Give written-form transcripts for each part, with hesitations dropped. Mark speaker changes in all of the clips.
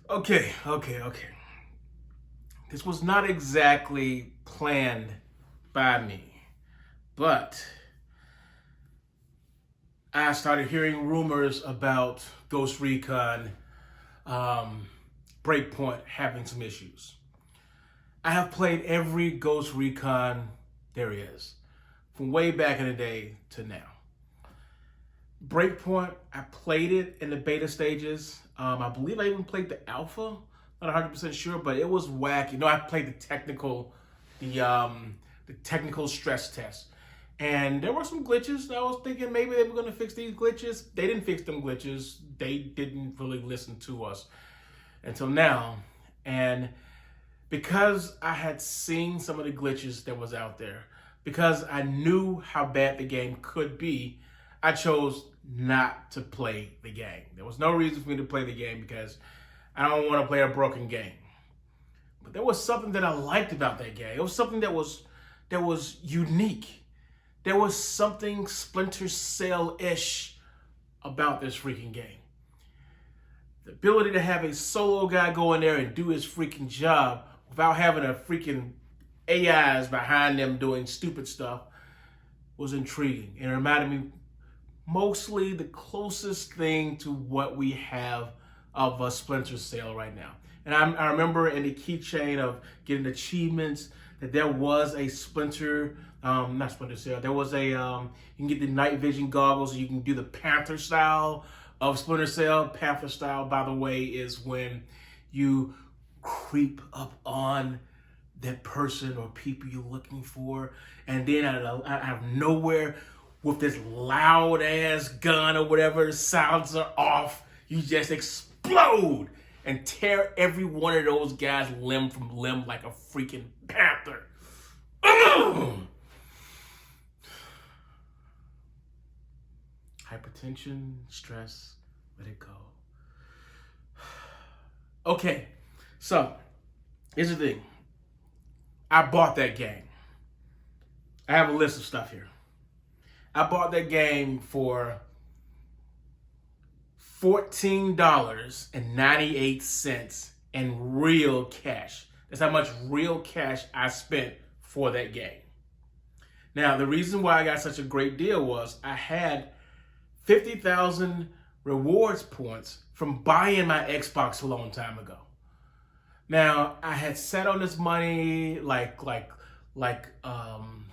Speaker 1: Okay. This was not exactly planned by me, but I started hearing rumors about Ghost Recon BreakPoint having some issues. I have played every Ghost Recon there is, from way back in the day to now. Breakpoint, I played it in the beta stages. I believe I even played the alpha. Not 100% sure, but it was whack. You know, I played the technical stress test, and there were some glitches. And I was thinking maybe they were going to fix these glitches. They didn't fix them glitches. They didn't really listen to us until now, and because I had seen some of the glitches that was out there, because I knew how bad the game could be, I chose not to play the game. There was no reason for me to play the game because I don't want to play a broken game. But there was something that I liked about that game. It was something that was unique. There was something Splinter Cell-ish about this freaking game. The ability to have a solo guy go in there and do his freaking job without having a freaking AIs behind them doing stupid stuff was intriguing. And it reminded me mostly the closest thing to what we have of a Splinter Cell right now. And I remember in the keychain of getting achievements that there was a Splinter, not Splinter Cell, there was a, you can get the night vision goggles, and you can do the Panther style of Splinter Cell. Panther style, by the way, is when you creep up on that person or people you're looking for, and then out of nowhere, with this loud ass gun or whatever, the sounds are off, you just explode and tear every one of those guys limb from limb like a freaking panther. Hypertension, stress, let it go. Okay, so here's the thing. I bought that game. I have a list of stuff here. I bought that game for $14.98 in real cash. That's how much real cash I spent for that game. Now, the reason why I got such a great deal was I had 50,000 rewards points from buying my Xbox a long time ago. Now, I had sat on this money like what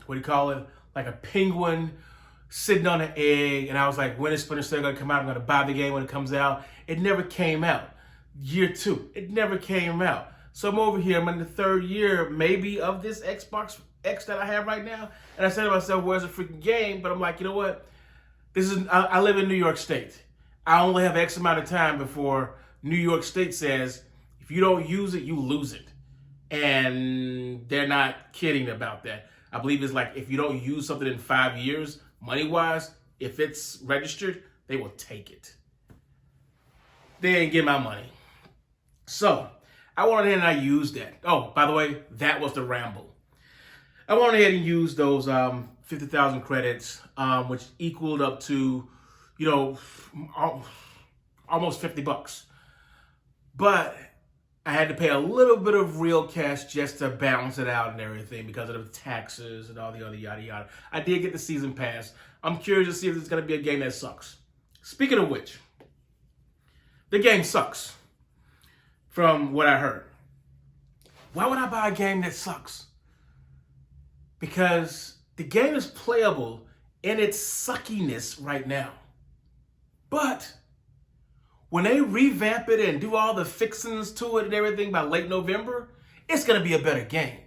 Speaker 1: do you call it? Like a penguin sitting on an egg, and I was like, when is Splinter Cell gonna come out? I'm gonna buy the game when it comes out. It never came out. Year 2, it never came out. So I'm over here, I'm in the 3rd year maybe of this Xbox X that I have right now, and I said to myself, where's the freaking game? But I'm like, you know what? I live in New York State. I only have X amount of time before New York State says, if you don't use it, you lose it. And they're not kidding about that. I believe it's like if you don't use something in 5 years, money-wise, if it's registered, they will take it. They ain't get my money. So I went ahead and I used that. Oh, by the way, that was the ramble. I went ahead and used those 50,000 credits, which equaled up to, you know, almost $50. But I had to pay a little bit of real cash just to balance it out and everything because of the taxes and all the other yada yada. I did get the season pass. I'm curious to see if it's going to be a game that sucks. Speaking of which, the game sucks from what I heard. Why would I buy a game that sucks? Because the game is playable in its suckiness right now. But when they revamp it and do all the fixings to it and everything by late November, it's going to be a better game.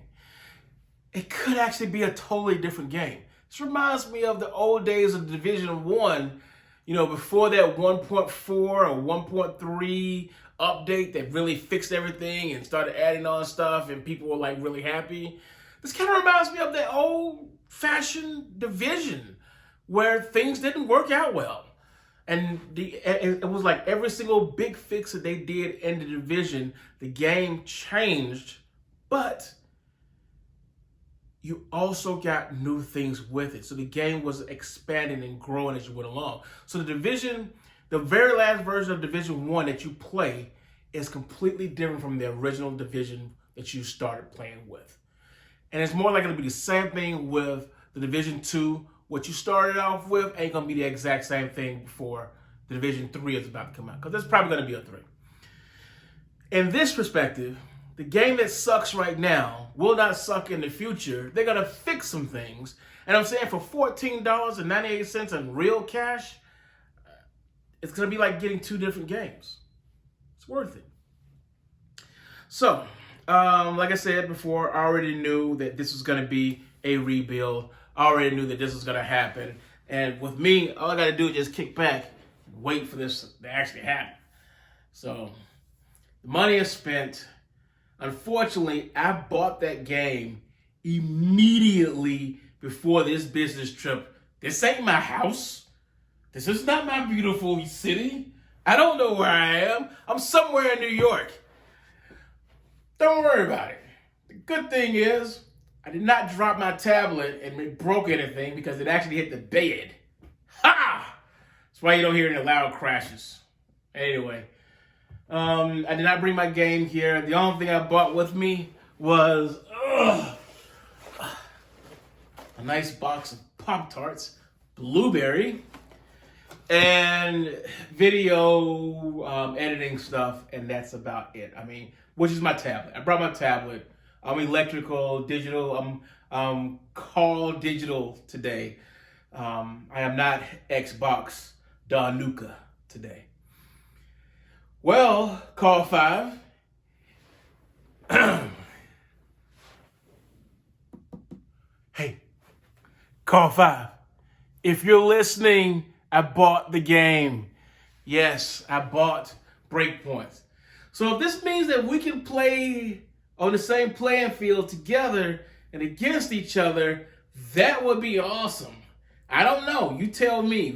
Speaker 1: It could actually be a totally different game. This reminds me of the old days of Division 1, you know, before that 1.4 or 1.3 update that really fixed everything and started adding on stuff and people were like really happy. This kind of reminds me of that old-fashioned Division where things didn't work out well. And it was like every single big fix that they did in the Division, the game changed, but you also got new things with it. So the game was expanding and growing as you went along. So the Division, the very last version of Division 1 that you play is completely different from the original Division that you started playing with. And it's more likely to be the same thing with the Division 2. What you started off with ain't going to be the exact same thing before the Division 3 is about to come out, because there's probably going to be a 3. In this perspective, the game that sucks right now will not suck in the future. They're going to fix some things. And I'm saying for $14.98 in real cash, it's going to be like getting 2 different games. It's worth it. So, like I said before, I already knew that this was going to be a rebuild. I already knew that this was going to happen. And with me, all I got to do is just kick back and wait for this to actually happen. So, the money is spent. Unfortunately, I bought that game immediately before this business trip. This ain't my house. This is not my beautiful city. I don't know where I am. I'm somewhere in New York. Don't worry about it. The good thing is, I did not drop my tablet and it broke anything because it actually hit the bed. Ha! That's why you don't hear any loud crashes. Anyway, I did not bring my game here. The only thing I bought with me was a nice box of Pop-Tarts, blueberry, and video editing stuff, and that's about it. I mean, which is my tablet. I brought my tablet. I'm electrical, digital. I'm call digital today. I am not Xbox Danuka today. Well, call 5. Hey, call 5. If you're listening, I bought the game. Yes, I bought BreakPoint. So if this means that we can play on the same playing field together and against each other, that would be awesome. I don't know. You tell me.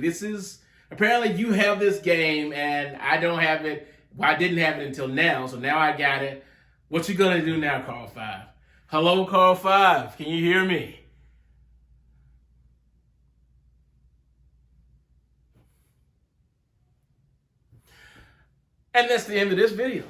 Speaker 1: Apparently you have this game and I don't have it. Well, I didn't have it until now, so now I got it. What you gonna do now, Call 5? Hello, Call 5. Can you hear me? And that's the end of this video.